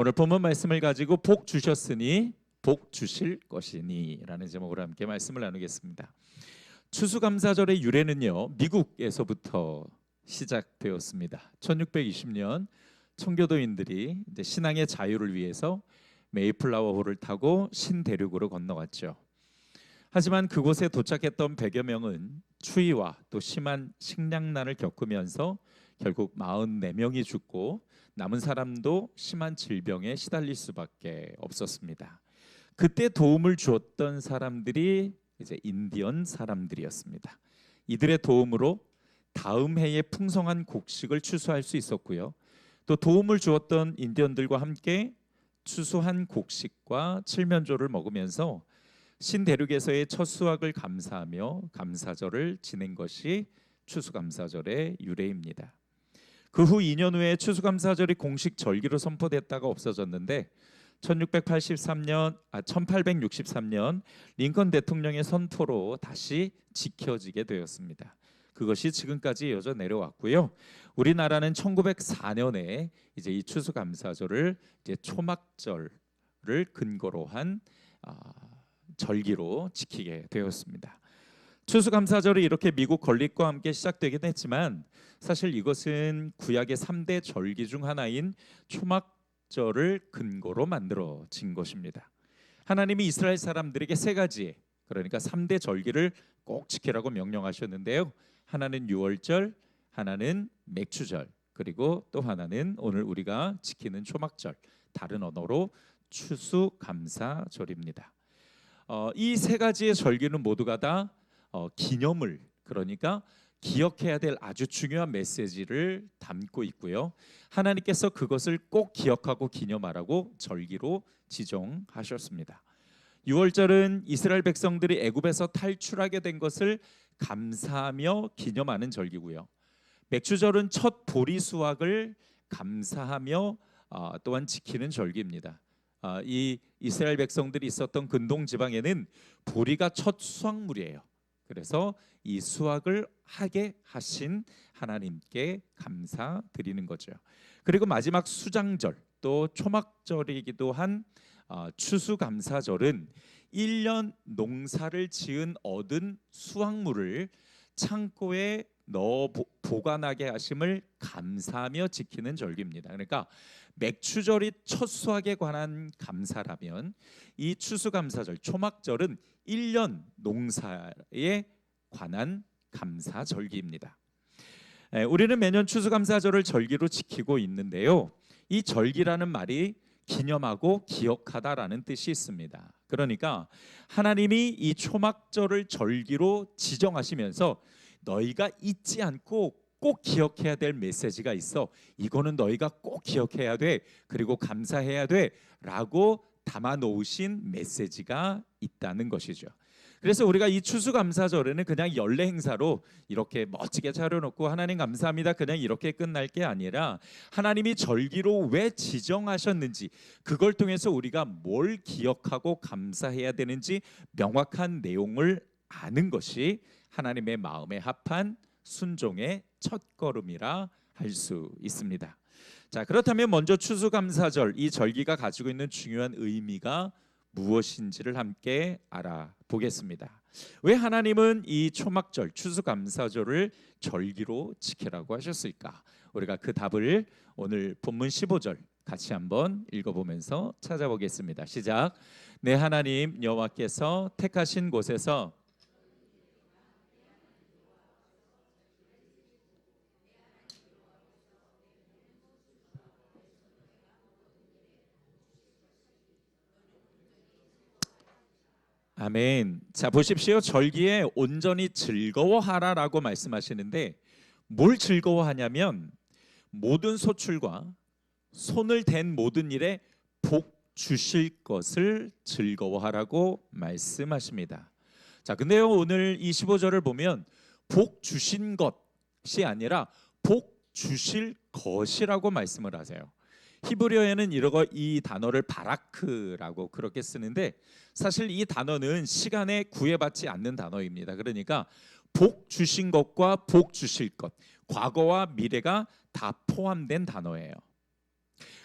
오늘 본문 말씀을 가지고 복 주셨으니 복 주실 것이니 라는 제목으로 함께 말씀을 나누겠습니다. 추수감사절의 유래는요, 미국에서부터 시작되었습니다. 1620년 청교도인들이 이제 신앙의 자유를 위해서 메이플라워호를 타고 신대륙으로 건너갔죠. 하지만 그곳에 도착했던 100여 명은 추위와 또 심한 식량난을 겪으면서 결국 44명이 죽고 남은 사람도 심한 질병에 시달릴 수밖에 없었습니다. 그때 도움을 주었던 사람들이 이제 인디언 사람들이었습니다. 이들의 도움으로 다음 해에 풍성한 곡식을 추수할 수 있었고요. 또 도움을 주었던 인디언들과 함께 추수한 곡식과 칠면조를 먹으면서 신대륙에서의 첫 수확을 감사하며 감사절을 지낸 것이 추수감사절의 유래입니다. 그 후 2년 후에 추수감사절이 공식 절기로 선포됐다가 없어졌는데 1863년 링컨 대통령의 선포로 다시 지켜지게 되었습니다. 그것이 지금까지 이어져 내려왔고요. 우리나라는 1904년에 이제 이 추수감사절을 이제 초막절을 근거로 한 절기로 지키게 되었습니다. 추수감사절이 이렇게 미국 건립과 함께 시작되긴 했지만 사실 이것은 구약의 3대 절기 중 하나인 초막절을 근거로 만들어진 것입니다. 하나님이 이스라엘 사람들에게 세 가지, 그러니까 3대 절기를 꼭 지키라고 명령하셨는데요. 하나는 유월절, 하나는 맥추절, 그리고 또 하나는 오늘 우리가 지키는 초막절, 다른 언어로 추수감사절입니다. 이 세 가지의 절기는 모두가 다 기념을, 그러니까 기억해야 될 아주 중요한 메시지를 담고 있고요. 하나님께서 그것을 꼭 기억하고 기념하라고 절기로 지정하셨습니다. 유월절은 이스라엘 백성들이 애굽에서 탈출하게 된 것을 감사하며 기념하는 절기고요. 맥추절은 첫 보리 수확을 감사하며 또한 지키는 절기입니다. 이 이스라엘 백성들이 있었던 근동 지방에는 보리가 첫 수확물이에요. 그래서 이 수확을 하게 하신 하나님께 감사드리는 거죠. 그리고 마지막 수장절, 또 초막절이기도 한 추수감사절은 1년 농사를 지은 얻은 수확물을 창고에 넣어 보관하게 하심을 감사하며 지키는 절기입니다. 그러니까 맥추절이 첫 수확에 관한 감사라면 이 추수감사절, 초막절은 1년 농사에 관한 감사절기입니다. 우리는 매년 추수감사절을 절기로 지키고 있는데요. 이 절기라는 말이 기념하고 기억하다라는 뜻이 있습니다. 그러니까 하나님이 이 초막절을 절기로 지정하시면서 너희가 잊지 않고 꼭 기억해야 될 메시지가 있어. 이거는 너희가 꼭 기억해야 돼. 그리고 감사해야 돼. 라고 담아 놓으신 메시지가 있다는 것이죠. 그래서 우리가 이 추수감사절에는 그냥 연례 행사로 이렇게 멋지게 차려놓고 하나님 감사합니다 그냥 이렇게 끝날 게 아니라 하나님이 절기로 왜 지정하셨는지, 그걸 통해서 우리가 뭘 기억하고 감사해야 되는지 명확한 내용을 아는 것이 하나님의 마음에 합한 순종의 첫걸음이라 할 수 있습니다. 자, 그렇다면 먼저 추수감사절, 이 절기가 가지고 있는 중요한 의미가 무엇인지를 함께 알아보겠습니다. 왜 하나님은 이 초막절, 추수감사절을 절기로 지키라고 하셨을까? 우리가 그 답을 오늘 본문 15절 같이 한번 읽어보면서 찾아보겠습니다. 시작. 내 하나님 여호와께서 택하신 곳에서 아멘. 자, 보십시오. 절기에 온전히 즐거워하라라고 말씀하시는데 뭘 즐거워하냐면 모든 소출과 손을 댄 모든 일에 복 주실 것을 즐거워하라고 말씀하십니다. 자, 근데요, 오늘 이 15절을 보면 복 주신 것이 아니라 복 주실 것이라고 말씀을 하세요. 히브리어에는 이 단어를 바라크라고 그렇게 쓰는데 사실 이 단어는 시간에 구애받지 않는 단어입니다. 그러니까 복 주신 것과 복 주실 것, 과거와 미래가 다 포함된 단어예요.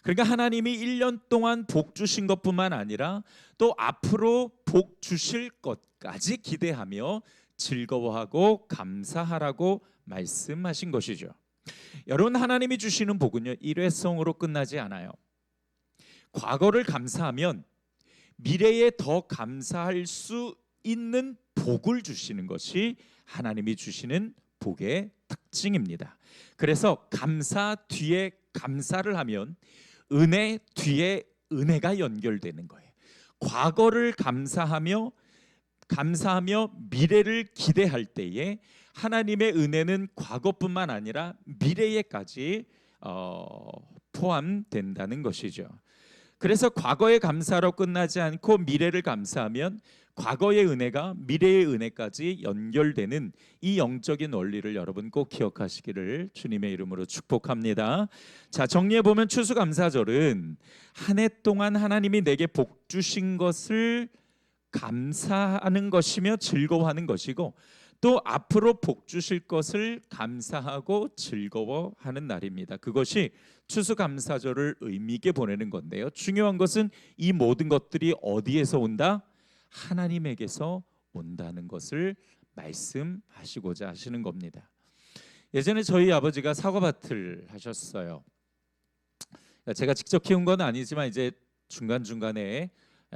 그러니까 하나님이 1년 동안 복 주신 것뿐만 아니라 또 앞으로 복 주실 것까지 기대하며 즐거워하고 감사하라고 말씀하신 것이죠. 여러분, 하나님이 주시는 복은요, 일회성으로 끝나지 않아요. 과거를 감사하면 미래에 더 감사할 수 있는 복을 주시는 것이 하나님이 주시는 복의 특징입니다. 그래서 감사 뒤에 감사를 하면 은혜 뒤에 은혜가 연결되는 거예요. 과거를 감사하며 미래를 기대할 때에 하나님의 은혜는 과거뿐만 아니라 미래에까지 포함된다는 것이죠. 그래서 과거의 감사로 끝나지 않고 미래를 감사하면 과거의 은혜가 미래의 은혜까지 연결되는 이 영적인 원리를 여러분 꼭 기억하시기를 주님의 이름으로 축복합니다. 자, 정리해 보면 추수감사절은 한 해 동안 하나님이 내게 복 주신 것을 감사하는 것이며 즐거워하는 것이고, 또 앞으로 복 주실 것을 감사하고 즐거워하는 날입니다. 그것이 추수감사절을 의미 있게 보내는 건데요. 중요한 것은 이 모든 것들이 어디에서 온다? 하나님에게서 온다는 것을 말씀하시고자 하시는 겁니다. 예전에 저희 아버지가 사과밭을 하셨어요. 제가 직접 키운 건 아니지만 이제 중간중간에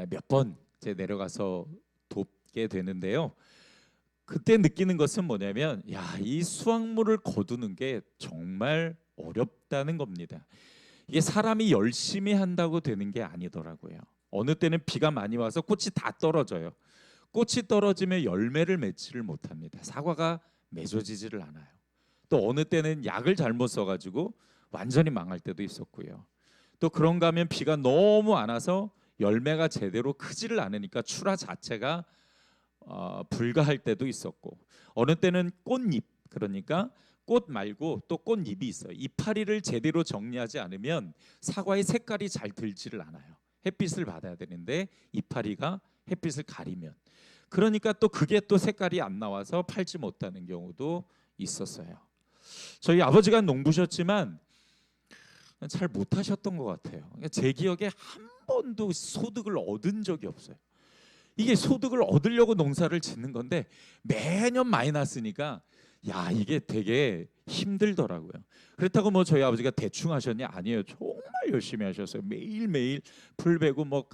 몇 번 내려가서 돕게 되는데요. 그때 느끼는 것은 뭐냐면, 이 수확물을 거두는 게 정말 어렵다는 겁니다. 이게 사람이 열심히 한다고 되는 게 아니더라고요. 어느 때는 비가 많이 와서 꽃이 다 떨어져요. 꽃이 떨어지면 열매를 맺지를 못합니다. 사과가 맺어지지를 않아요. 또 어느 때는 약을 잘못 써가지고 완전히 망할 때도 있었고요. 또 그런가 하면 비가 너무 안 와서 열매가 제대로 크지를 않으니까 출하 자체가 불가할 때도 있었고, 어느 때는 꽃잎, 그러니까 꽃 말고 또 꽃잎이 있어요. 이파리를 제대로 정리하지 않으면 사과의 색깔이 잘 들지를 않아요. 햇빛을 받아야 되는데 이파리가 햇빛을 가리면, 그러니까 또 그게 또 색깔이 안 나와서 팔지 못하는 경우도 있었어요. 저희 아버지가 농부셨지만 잘 못하셨던 것 같아요. 제 기억에 한 번도 소득을 얻은 적이 없어요. 이게 소득을 얻으려고 농사를 짓는 건데 매년 마이너스니까 이게 되게 힘들더라고요. 그렇다고 뭐 저희 아버지가 대충 하셨냐? 아니에요. 정말 열심히 하셨어요. 매일매일 풀 베고 뭐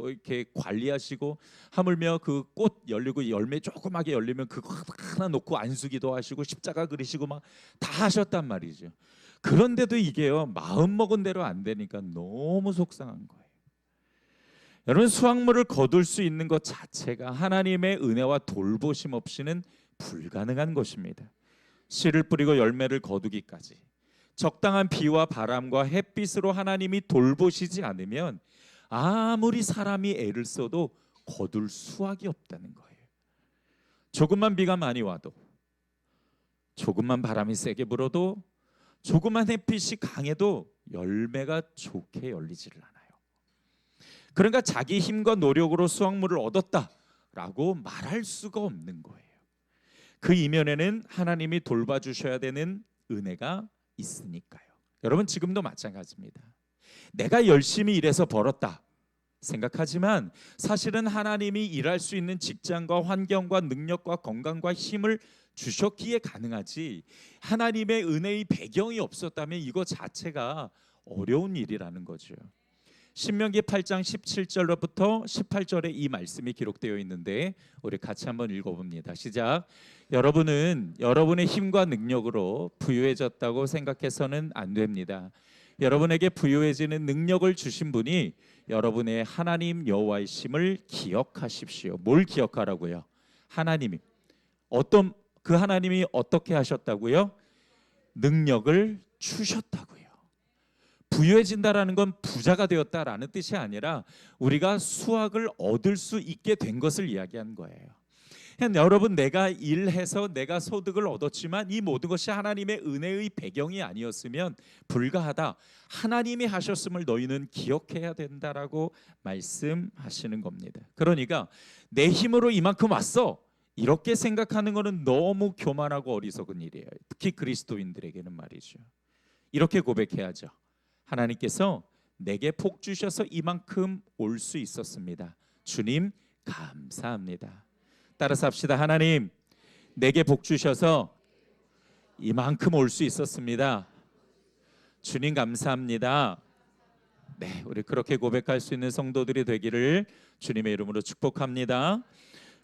이렇게 관리하시고, 하물며 그 꽃 열리고 열매 조그맣게 열리면 그거 하나 놓고 안수기도 하시고 십자가 그리시고 막 다 하셨단 말이죠. 그런데도 이게요, 마음 먹은 대로 안 되니까 너무 속상한 거예요. 여러분, 수확물을 거둘 수 있는 것 자체가 하나님의 은혜와 돌보심 없이는 불가능한 것입니다. 씨를 뿌리고 열매를 거두기까지 적당한 비와 바람과 햇빛으로 하나님이 돌보시지 않으면 아무리 사람이 애를 써도 거둘 수확이 없다는 거예요. 조금만 비가 많이 와도, 조금만 바람이 세게 불어도, 조금만 햇빛이 강해도 열매가 좋게 열리지를 않아요. 그러니까 자기 힘과 노력으로 수확물을 얻었다라고 말할 수가 없는 거예요. 그 이면에는 하나님이 돌봐주셔야 되는 은혜가 있으니까요. 여러분, 지금도 마찬가지입니다. 내가 열심히 일해서 벌었다 생각하지만 사실은 하나님이 일할 수 있는 직장과 환경과 능력과 건강과 힘을 주셨기에 가능하지, 하나님의 은혜의 배경이 없었다면 이거 자체가 어려운 일이라는 거죠. 신명기 8장 17절로부터 18절에 이 말씀이 기록되어 있는데 우리 같이 한번 읽어봅니다. 시작. 여러분은 여러분의 힘과 능력으로 부유해졌다고 생각해서는 안 됩니다. 여러분에게 부유해지는 능력을 주신 분이 여러분의 하나님 여호와이심을 기억하십시오. 뭘 기억하라고요? 하나님이 그 하나님이 어떻게 하셨다고요? 능력을 주셨다고요. 부유해진다라는 건 부자가 되었다라는 뜻이 아니라 우리가 수확을 얻을 수 있게 된 것을 이야기한 거예요. 여러분, 내가 일해서 내가 소득을 얻었지만 이 모든 것이 하나님의 은혜의 배경이 아니었으면 불가하다. 하나님이 하셨음을 너희는 기억해야 된다라고 말씀하시는 겁니다. 그러니까 내 힘으로 이만큼 왔어, 이렇게 생각하는 것은 너무 교만하고 어리석은 일이에요. 특히 그리스도인들에게는 말이죠. 이렇게 고백해야죠. 하나님께서 내게 복 주셔서 이만큼 올 수 있었습니다. 주님 감사합니다. 따라서 합시다. 하나님 내게 복 주셔서 이만큼 올 수 있었습니다. 주님 감사합니다. 네, 우리 그렇게 고백할 수 있는 성도들이 되기를 주님의 이름으로 축복합니다.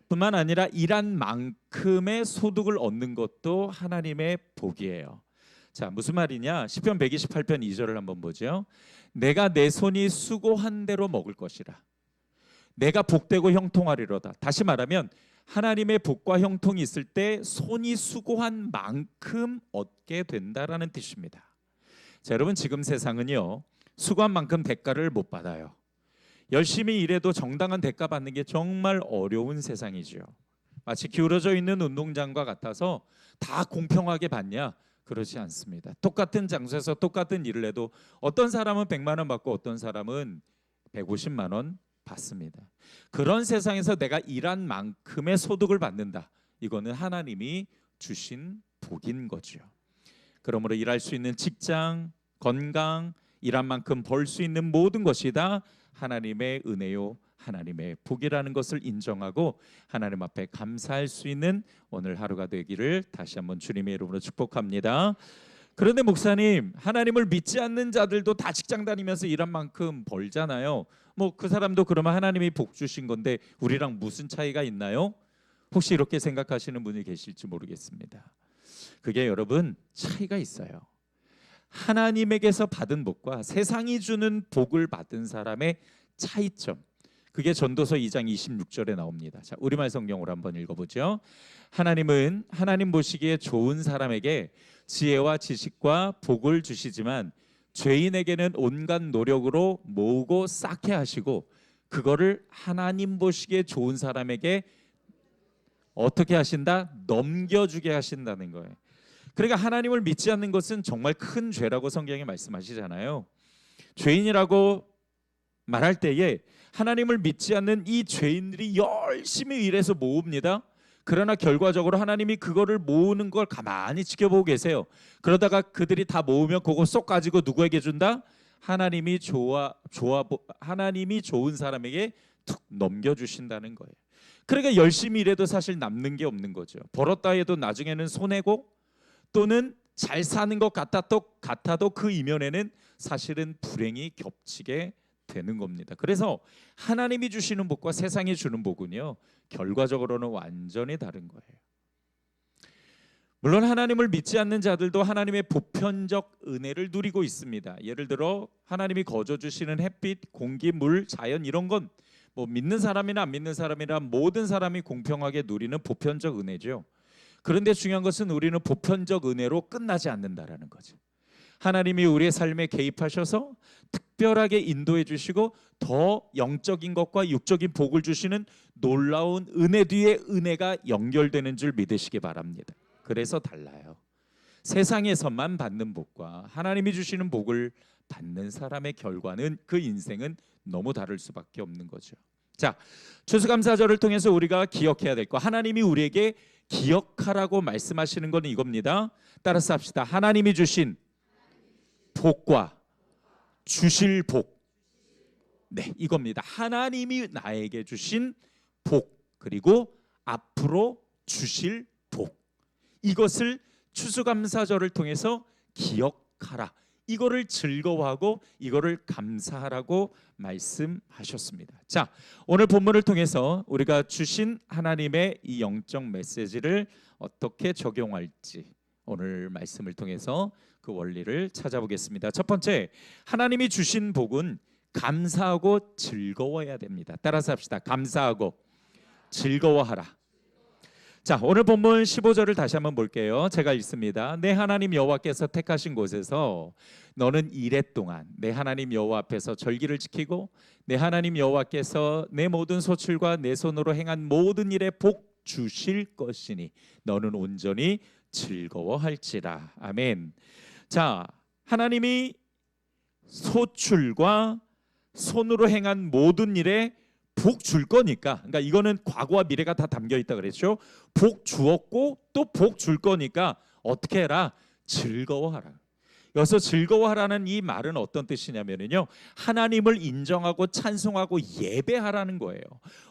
뿐만 아니라 일한 만큼의 소득을 얻는 것도 하나님의 복이에요. 자, 무슨 말이냐? 시편 128편 2절을 한번 보죠. 내가 내 손이 수고한 대로 먹을 것이라. 내가 복되고 형통하리로다. 다시 말하면 하나님의 복과 형통이 있을 때 손이 수고한 만큼 얻게 된다라는 뜻입니다. 자, 여러분 지금 세상은요, 수고한 만큼 대가를 못 받아요. 열심히 일해도 정당한 대가 받는 게 정말 어려운 세상이죠. 마치 기울어져 있는 운동장과 같아서 다 공평하게 받냐? 그렇지 않습니다. 똑같은 장소에서 똑같은 일을 해도 어떤 사람은 100만 원 받고 어떤 사람은 150만 원 받습니다. 그런 세상에서 내가 일한 만큼의 소득을 받는다. 이거는 하나님이 주신 복인 거죠. 그러므로 일할 수 있는 직장, 건강, 일한 만큼 벌 수 있는 모든 것이 다 하나님의 은혜요, 하나님의 복이라는 것을 인정하고 하나님 앞에 감사할 수 있는 오늘 하루가 되기를 다시 한번 주님의 이름으로 축복합니다. 그런데 목사님, 하나님을 믿지 않는 자들도 다 직장 다니면서 일한 만큼 벌잖아요. 뭐 그 사람도 그러면 하나님이 복 주신 건데 우리랑 무슨 차이가 있나요? 혹시 이렇게 생각하시는 분이 계실지 모르겠습니다. 그게 여러분 차이가 있어요. 하나님에게서 받은 복과 세상이 주는 복을 받은 사람의 차이점, 그게 전도서 2장 26절에 나옵니다. 자, 우리말 성경으로 한번 읽어보죠. 하나님은 하나님 보시기에 좋은 사람에게 지혜와 지식과 복을 주시지만 죄인에게는 온갖 노력으로 모으고 쌓게 하시고 그거를 하나님 보시기에 좋은 사람에게 어떻게 하신다? 넘겨주게 하신다는 거예요. 그러니까 하나님을 믿지 않는 것은 정말 큰 죄라고 성경에 말씀하시잖아요. 죄인이라고 말할 때에 하나님을 믿지 않는 이 죄인들이 열심히 일해서 모읍니다. 그러나 결과적으로 하나님이 그거를 모으는 걸 가만히 지켜보고 계세요. 그러다가 그들이 다 모으면 그거 쏙 가지고 누구에게 준다? 하나님이 하나님이 좋은 사람에게 툭 넘겨주신다는 거예요. 그러니까 열심히 일해도 사실 남는 게 없는 거죠. 벌었다 해도 나중에는 손해고 또는 잘 사는 것 같아도 그 이면에는 사실은 불행이 겹치게 되는 겁니다. 그래서 하나님이 주시는 복과 세상이 주는 복은요, 결과적으로는 완전히 다른 거예요. 물론 하나님을 믿지 않는 자들도 하나님의 보편적 은혜를 누리고 있습니다. 예를 들어 하나님이 거저 주시는 햇빛, 공기, 물, 자연 이런 건 뭐 믿는 사람이나 안 믿는 사람이나 모든 사람이 공평하게 누리는 보편적 은혜죠. 그런데 중요한 것은 우리는 보편적 은혜로 끝나지 않는다라는 거죠. 하나님이 우리의 삶에 개입하셔서 특별하게 인도해 주시고 더 영적인 것과 육적인 복을 주시는 놀라운 은혜 뒤에 은혜가 연결되는 줄 믿으시기 바랍니다. 그래서 달라요. 세상에서만 받는 복과 하나님이 주시는 복을 받는 사람의 결과는 그 인생은 너무 다를 수밖에 없는 거죠. 자, 추수감사절을 통해서 우리가 기억해야 될 거, 하나님이 우리에게 기억하라고 말씀하시는 것은 이겁니다. 따라서 합시다. 하나님이 주신 복과 주실 복. 네, 이겁니다. 하나님이 나에게 주신 복, 그리고 앞으로 주실 복. 이것을 추수감사절을 통해서 기억하라. 이거를 즐거워하고 이거를 감사하라고 말씀하셨습니다. 자, 오늘 본문을 통해서 우리가 주신 하나님의 이 영적 메시지를 어떻게 적용할지 오늘 말씀을 통해서 그 원리를 찾아보겠습니다. 첫 번째, 하나님이 주신 복은 감사하고 즐거워해야 됩니다. 따라서 합시다. 감사하고 즐거워하라. 자, 오늘 본문 15절을 다시 한번 볼게요. 제가 읽습니다. 내 하나님 여호와께서 택하신 곳에서 너는 이레 동안 내 하나님 여호와 앞에서 절기를 지키고 내 하나님 여호와께서 내 모든 소출과 내 손으로 행한 모든 일에 복 주실 것이니 너는 온전히 즐거워할지라. 아멘. 자, 하나님이 소출과 손으로 행한 모든 일에 복 줄 거니까, 그러니까 이거는 과거와 미래가 다 담겨 있다 그랬죠. 복 주었고 또 복 줄 거니까 어떻게 해라? 즐거워하라. 여기서 즐거워하라는 이 말은 어떤 뜻이냐면요, 하나님을 인정하고 찬송하고 예배하라는 거예요.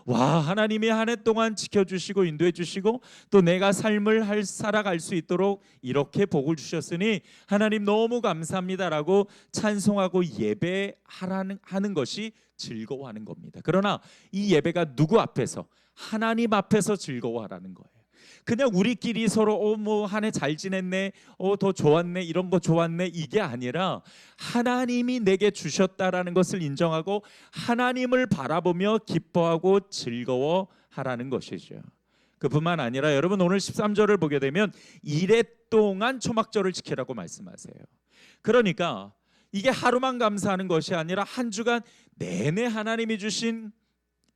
와, 하나님이 한 해 동안 지켜주시고 인도해 주시고 또 내가 삶을 살아갈 수 있도록 이렇게 복을 주셨으니 하나님 너무 감사합니다라고 찬송하고 예배하는 것이 즐거워하는 겁니다. 그러나 이 예배가 누구 앞에서? 하나님 앞에서 즐거워하라는 거예요. 그냥 우리끼리 서로 뭐 한 해 잘 지냈네, 더 좋았네, 이런 거 좋았네, 이게 아니라 하나님이 내게 주셨다라는 것을 인정하고 하나님을 바라보며 기뻐하고 즐거워하라는 것이죠. 그뿐만 아니라 여러분, 오늘 13절을 보게 되면 이래 동안 초막절을 지키라고 말씀하세요. 그러니까 이게 하루만 감사하는 것이 아니라 한 주간 내내 하나님이 주신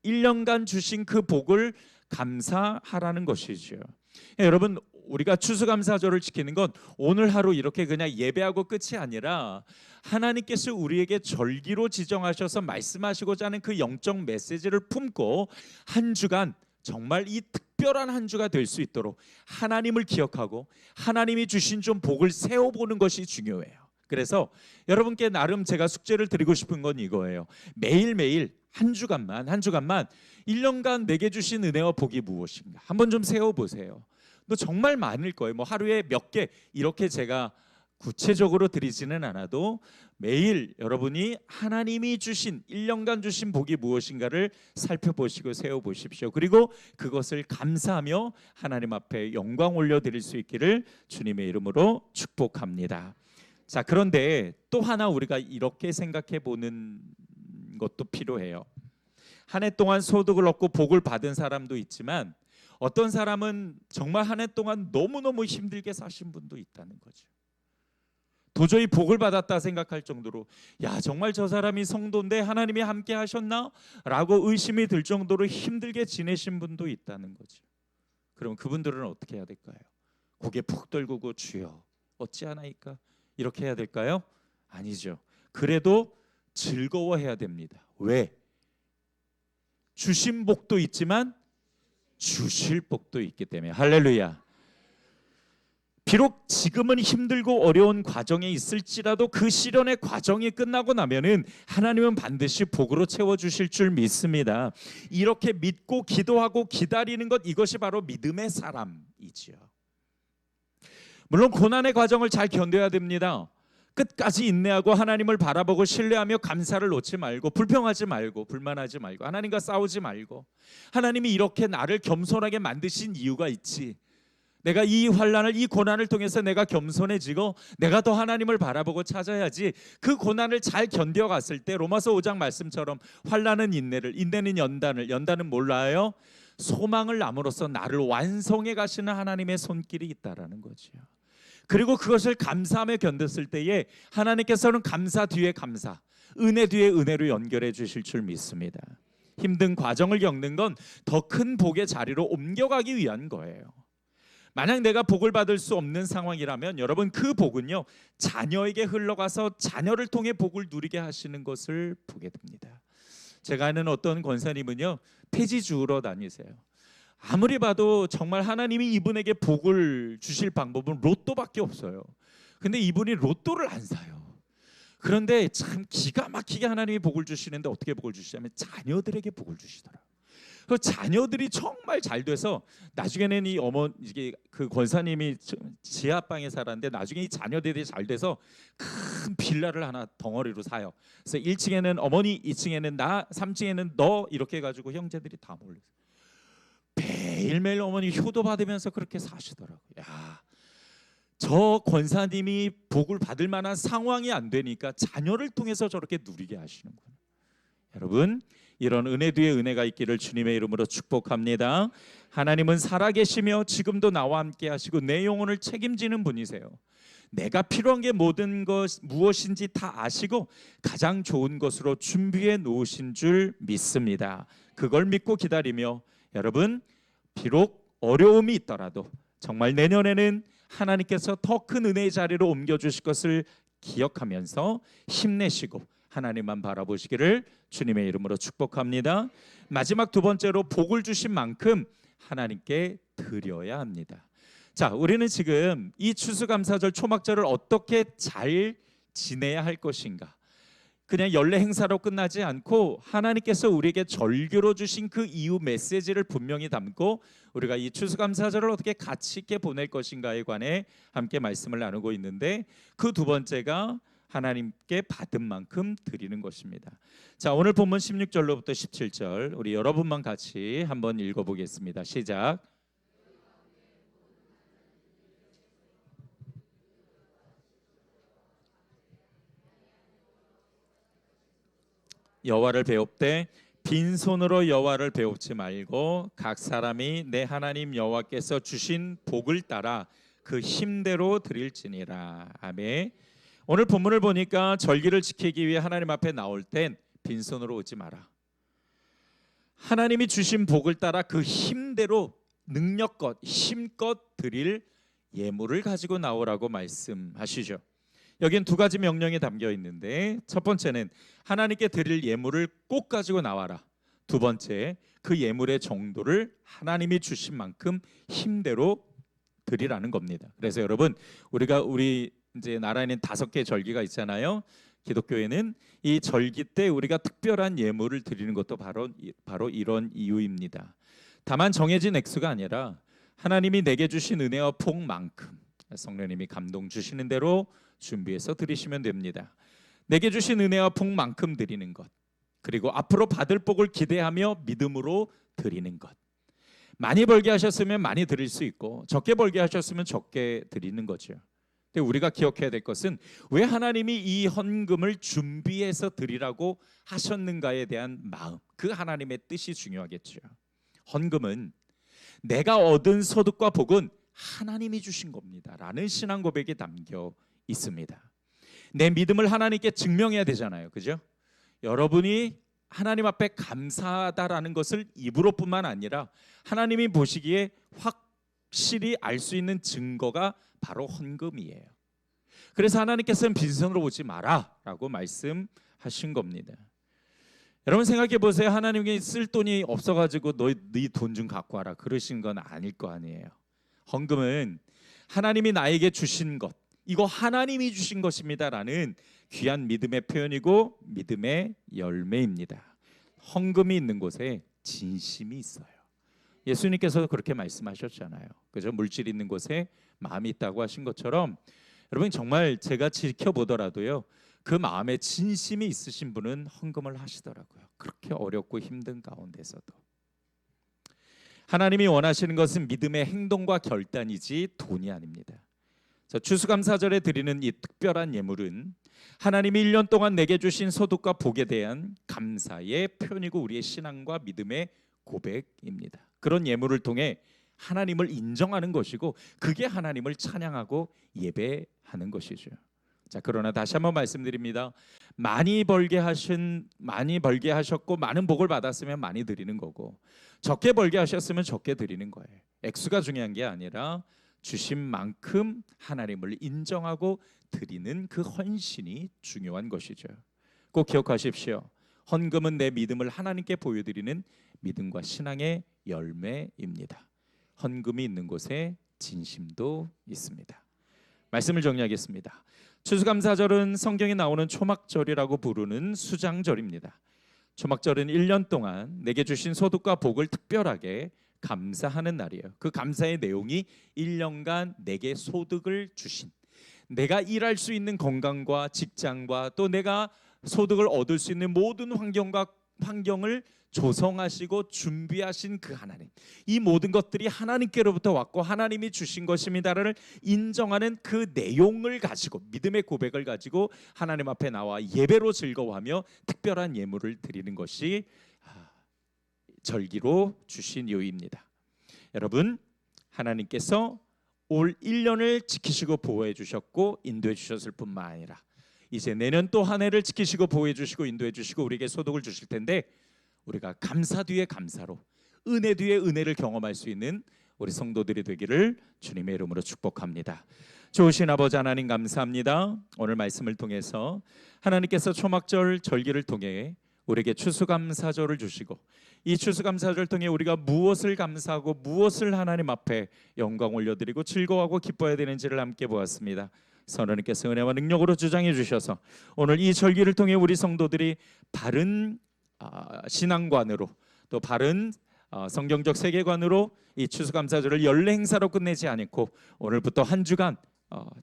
1년간 주신 그 복을 감사하라는 것이죠. 여러분, 우리가 추수감사절을 지키는 건 오늘 하루 이렇게 그냥 예배하고 끝이 아니라 하나님께서 우리에게 절기로 지정하셔서 말씀하시고자 하는 그 영적 메시지를 품고 한 주간 정말 이 특별한 한 주가 될 수 있도록 하나님을 기억하고 하나님이 주신 좀 복을 세워보는 것이 중요해요. 그래서 여러분께 나름 제가 숙제를 드리고 싶은 건 이거예요. 매일매일 한 주간만 1년간 내게 주신 은혜와 복이 무엇인가 한번 좀 세워보세요. 너 정말 많을 거예요. 뭐 하루에 몇 개 이렇게 제가 구체적으로 드리지는 않아도 매일 여러분이 하나님이 주신 1년간 주신 복이 무엇인가를 살펴보시고 세워보십시오. 그리고 그것을 감사하며 하나님 앞에 영광 올려드릴 수 있기를 주님의 이름으로 축복합니다. 자, 그런데 또 하나 우리가 이렇게 생각해 보는 것도 필요해요. 한 해 동안 소득을 얻고 복을 받은 사람도 있지만 어떤 사람은 정말 한 해 동안 너무너무 힘들게 사신 분도 있다는 거죠. 도저히 복을 받았다 생각할 정도로 야, 정말 저 사람이 성도인데 하나님이 함께 하셨나? 라고 의심이 들 정도로 힘들게 지내신 분도 있다는 거죠. 그럼 그분들은 어떻게 해야 될까요? 고개 푹 들고 주여 어찌하나이까? 이렇게 해야 될까요? 아니죠. 그래도 즐거워해야 됩니다. 왜? 주신 복도 있지만 주실 복도 있기 때문에. 할렐루야. 비록 지금은 힘들고 어려운 과정에 있을지라도 그 시련의 과정이 끝나고 나면은 하나님은 반드시 복으로 채워주실 줄 믿습니다. 이렇게 믿고 기도하고 기다리는 것, 이것이 바로 믿음의 사람이지요. 물론 고난의 과정을 잘 견뎌야 됩니다. 끝까지 인내하고 하나님을 바라보고 신뢰하며 감사를 놓지 말고 불평하지 말고 불만하지 말고 하나님과 싸우지 말고, 하나님이 이렇게 나를 겸손하게 만드신 이유가 있지, 내가 이 환난을 이 고난을 통해서 내가 겸손해지고 내가 더 하나님을 바라보고 찾아야지. 그 고난을 잘 견뎌갔을 때 로마서 5장 말씀처럼 환난은 인내를, 인내는 연단을, 연단은 몰라요 소망을 남으로써 나를 완성해 가시는 하나님의 손길이 있다라는 거죠. 그리고 그것을 감사하며 견뎠을 때에 하나님께서는 감사 뒤에 감사, 은혜 뒤에 은혜로 연결해 주실 줄 믿습니다. 힘든 과정을 겪는 건 더 큰 복의 자리로 옮겨가기 위한 거예요. 만약 내가 복을 받을 수 없는 상황이라면 여러분, 그 복은요 자녀에게 흘러가서 자녀를 통해 복을 누리게 하시는 것을 보게 됩니다. 제가 아는 어떤 권사님은요 폐지 주우러 다니세요. 아무리 봐도 정말 하나님이 이분에게 복을 주실 방법은 로또밖에 없어요. 근데 이분이 로또를 안 사요. 그런데 참 기가 막히게 하나님이 복을 주시는데 어떻게 복을 주시냐면 자녀들에게 복을 주시더라고요. 그 자녀들이 정말 잘 돼서 나중에는 이 이게 그 권사님이 지하방에 살았는데 나중에 이 자녀들이 잘 돼서 큰 빌라를 하나 덩어리로 사요. 그래서 1층에는 어머니, 2층에는 나, 3층에는 너, 이렇게 해가지고 형제들이 다 몰려요. 매일매일 어머니 효도 받으면서 그렇게 사시더라고요. 야, 저 권사님이 복을 받을 만한 상황이 안 되니까 자녀를 통해서 저렇게 누리게 하시는구나. 여러분, 이런 은혜 뒤에 은혜가 있기를 주님의 이름으로 축복합니다. 하나님은 살아계시며 지금도 나와 함께 하시고 내 영혼을 책임지는 분이세요. 내가 필요한 게 모든 것 무엇인지 다 아시고 가장 좋은 것으로 준비해 놓으신 줄 믿습니다. 그걸 믿고 기다리며 여러분, 비록 어려움이 있더라도 정말 내년에는 하나님께서 더 큰 은혜의 자리로 옮겨주실 것을 기억하면서 힘내시고 하나님만 바라보시기를 주님의 이름으로 축복합니다. 마지막 두 번째로 복을 주신 만큼 하나님께 드려야 합니다. 자, 우리는 지금 이 추수감사절 초막절을 어떻게 잘 지내야 할 것인가? 그냥 연례 행사로 끝나지 않고 하나님께서 우리에게 절규로 주신 그 이후 메시지를 분명히 담고 우리가 이 추수감사절을 어떻게 가치 있게 보낼 것인가에 관해 함께 말씀을 나누고 있는데, 그 두 번째가 하나님께 받은 만큼 드리는 것입니다. 자, 오늘 본문 16절로부터 17절 우리 여러분만 같이 한번 읽어보겠습니다. 시작. 여호와를 배웁되 빈손으로 여호와를 배웁지 말고 각 사람이 내 하나님 여호와께서 주신 복을 따라 그 힘대로 드릴지니라. 아멘. 오늘 본문을 보니까 절기를 지키기 위해 하나님 앞에 나올 땐 빈손으로 오지 마라. 하나님이 주신 복을 따라 그 힘대로 능력껏 힘껏 드릴 예물을 가지고 나오라고 말씀하시죠. 여긴 두 가지 명령이 담겨 있는데, 첫 번째는 하나님께 드릴 예물을 꼭 가지고 나와라. 두 번째, 그 예물의 정도를 하나님이 주신 만큼 힘대로 드리라는 겁니다. 그래서 여러분, 우리 이제 나라에는 5개 절기가 있잖아요. 기독교에는 이 절기 때 우리가 특별한 예물을 드리는 것도 바로 이런 이유입니다. 다만 정해진 액수가 아니라 하나님이 내게 주신 은혜와 복만큼 성령님이 감동 주시는 대로 준비해서 드리시면 됩니다. 내게 주신 은혜와 복만큼 드리는 것, 그리고 앞으로 받을 복을 기대하며 믿음으로 드리는 것. 많이 벌게 하셨으면 많이 드릴 수 있고 적게 벌게 하셨으면 적게 드리는 거죠. 근데 우리가 기억해야 될 것은 왜 하나님이 이 헌금을 준비해서 드리라고 하셨는가에 대한 마음, 그 하나님의 뜻이 중요하겠죠. 헌금은 내가 얻은 소득과 복은 하나님이 주신 겁니다 라는 신앙 고백이 담겨 있습니다. 내 믿음을 하나님께 증명해야 되잖아요, 그죠? 여러분이 하나님 앞에 감사하다라는 것을 입으로뿐만 아니라 하나님이 보시기에 확실히 알 수 있는 증거가 바로 헌금이에요. 그래서 하나님께서는 빈손으로 오지 마라 라고 말씀하신 겁니다. 여러분 생각해 보세요. 하나님이 쓸 돈이 없어가지고 네 돈 좀 갖고 와라 그러신 건 아닐 거 아니에요. 헌금은 하나님이 나에게 주신 것, 이거 하나님이 주신 것입니다라는 귀한 믿음의 표현이고 믿음의 열매입니다. 헌금이 있는 곳에 진심이 있어요. 예수님께서 그렇게 말씀하셨잖아요, 그죠? 물질 있는 곳에 마음이 있다고 하신 것처럼 여러분 정말 제가 지켜보더라도요, 그 마음에 진심이 있으신 분은 헌금을 하시더라고요. 그렇게 어렵고 힘든 가운데서도. 하나님이 원하시는 것은 믿음의 행동과 결단이지 돈이 아닙니다. 추수감사절에 드리는 이 특별한 예물은 하나님이 1년 동안 내게 주신 소득과 복에 대한 감사의 표현이고 우리의 신앙과 믿음의 고백입니다. 그런 예물을 통해 하나님을 인정하는 것이고 그게 하나님을 찬양하고 예배하는 것이죠. 자, 그러나 다시 한번 말씀드립니다. 많이 벌게 하셨고 많은 복을 받았으면 많이 드리는 거고 적게 벌게 하셨으면 적게 드리는 거예요. 액수가 중요한 게 아니라 주신 만큼 하나님을 인정하고 드리는 그 헌신이 중요한 것이죠. 꼭 기억하십시오. 헌금은 내 믿음을 하나님께 보여드리는 믿음과 신앙의 열매입니다. 헌금이 있는 곳에 진심도 있습니다. 말씀을 정리하겠습니다. 추수감사절은 성경에 나오는 초막절이라고 부르는 수장절입니다. 초막절은 1년 동안 내게 주신 소득과 복을 특별하게 감사하는 날이에요. 그 감사의 내용이 1년간 내게 소득을 주신, 내가 일할 수 있는 건강과 직장과 또 내가 소득을 얻을 수 있는 모든 환경을 조성하시고 준비하신 그 하나님, 이 모든 것들이 하나님께로부터 왔고 하나님이 주신 것입니다를 인정하는 그 내용을 가지고 믿음의 고백을 가지고 하나님 앞에 나와 예배로 즐거워하며 특별한 예물을 드리는 것이 절기로 주신 이유입니다. 여러분, 하나님께서 올 1년을 지키시고 보호해 주셨고 인도해 주셨을 뿐만 아니라 이제 내년 또 한 해를 지키시고 보호해 주시고 인도해 주시고 우리에게 소득을 주실 텐데, 우리가 감사 뒤에 감사로 은혜 뒤에 은혜를 경험할 수 있는 우리 성도들이 되기를 주님의 이름으로 축복합니다. 좋으신 아버지 하나님 감사합니다. 오늘 말씀을 통해서 하나님께서 초막절 절기를 통해 우리에게 추수감사절을 주시고 이 추수감사절을 통해 우리가 무엇을 감사하고 무엇을 하나님 앞에 영광 올려드리고 즐거워하고 기뻐해야 되는지를 함께 보았습니다. 성령님께서 은혜와 능력으로 주장해 주셔서 오늘 이 절기를 통해 우리 성도들이 바른 신앙관으로 또 바른 성경적 세계관으로 이 추수감사절을 연례 행사로 끝내지 않고 오늘부터 한 주간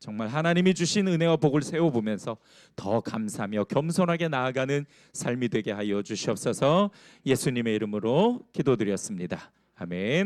정말 하나님이 주신 은혜와 복을 세워보면서 더 감사하며 겸손하게 나아가는 삶이 되게 하여 주시옵소서. 예수님의 이름으로 기도드렸습니다. 아멘.